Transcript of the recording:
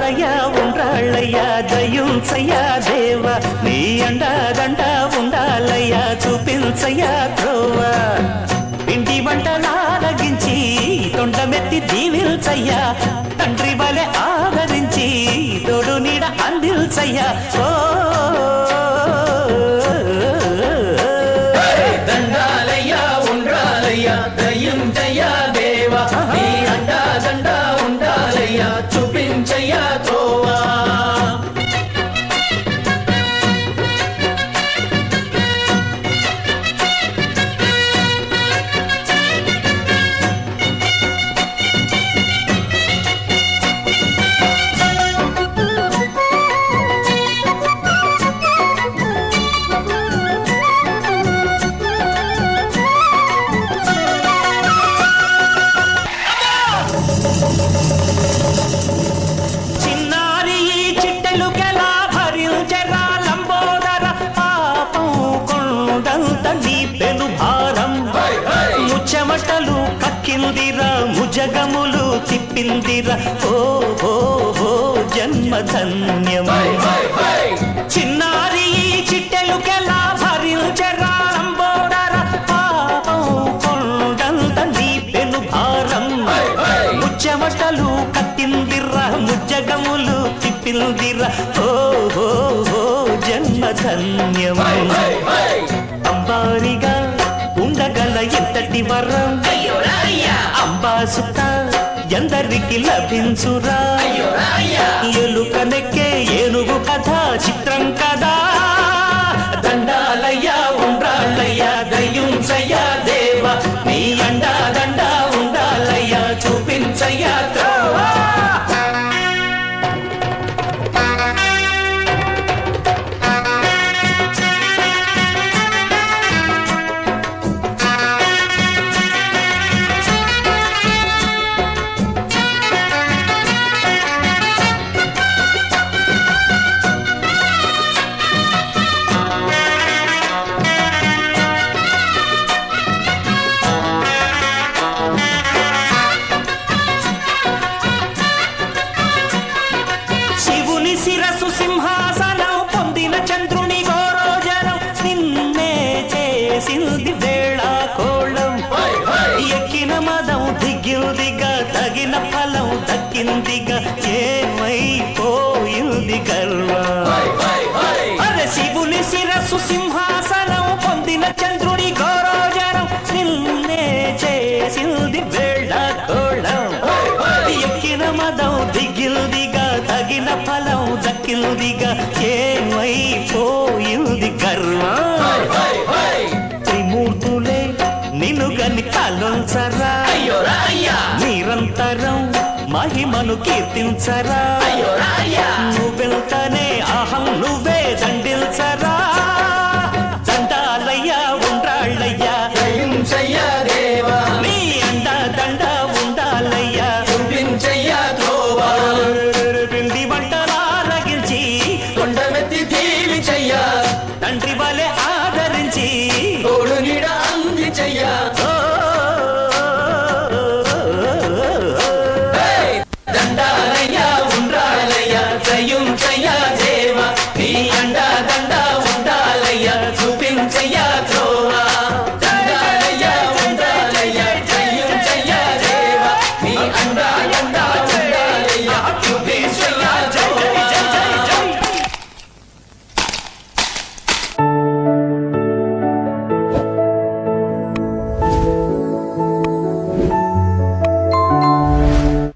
దండాలయ్యా ఉండ్రాళ్ళయ్యా దయుంచయ్యా దేవ నీ అండాదండ ఉండాలయ్యా చూపించయ్యా త్రోవ పిండి వంటలారగించి తొండమెత్తి దీవిల్చయ్యా తండ్రి వలె ఆదరించి తోడు నీడ అందిల్చయ్యా ఓ దండాలయ్యా ఉండ్రాలయ్యా దయుంచయ్యా దేవ నీ అండాదండ ఉండాలయ్యా చూపించయ్యా త్రోవా ముచ్చమటలు కక్కిందిరా ముజగములు తిప్పిందిరా ఓ ఓ ఓ జన్మధన్యం చిన్నారి చిట్టెలుకెలా భరించరా లంబోదర పాపం కొండంత నీ పెను భారం ముచ్చమటలు కక్కిందిరా ముజగములు తిప్పిందిరా ఓ ఓ ఓ జన్మధన్యం అంబారిగా ఉండగల ఎంతటి వరం అంబాసుత ఎందరికి లభించురా ఎలుకనెక్కే ఏనుగు కథ చిత్రం కదా దండాలయ్యా ఉండ్రాళ్ళయ్యా దయుంచయ్యా దేవ నీ అండా దండ ఉండాలయ్యా చూపించయ్యా త్రోవా శిరసు సింహాసనం పొందిన చంద్రుని గోరోజనం నిన్నే చేసింది వేళా కోళం ఎక్కిన మదం దిగిందిగా తగిన ఫలం దక్కిందిగా ఏమైపోయింది గర్వం అరే శివుని శిరసు సింహాసనం పొందిన చంద్రుని గోరోజనం నిన్నే చేసింది వేళా కోళం ఎక్కిన మదం దిగిందిగా తగిన ఫలం దక్కిందిగా ఏమైపోయింది గర్వం త్రిమూర్తులే నిన్ను గని తలొంచరా నిరంతరం మహిమను కీర్తించరా